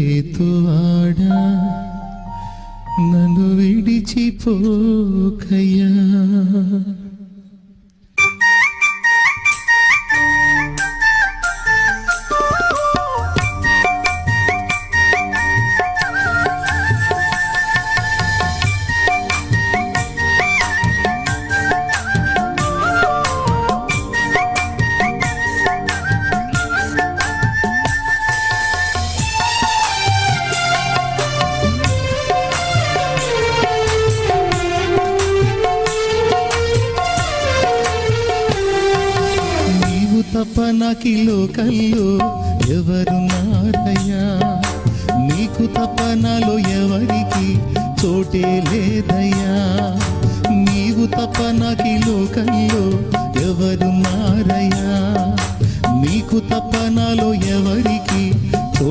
నజరేతువాడా నన్ను విడిచిపోకయ్యా. తప్ప నాకి లోకల్లో ఎవరున్నారయ్యా, నీకు తప్ప నాలో ఎవరికి చోటే లేదయ్యా. నీవు తప్ప నాకి లోకల్లో ఎవరున్నారయ్యా, నీకు తప్ప నాలో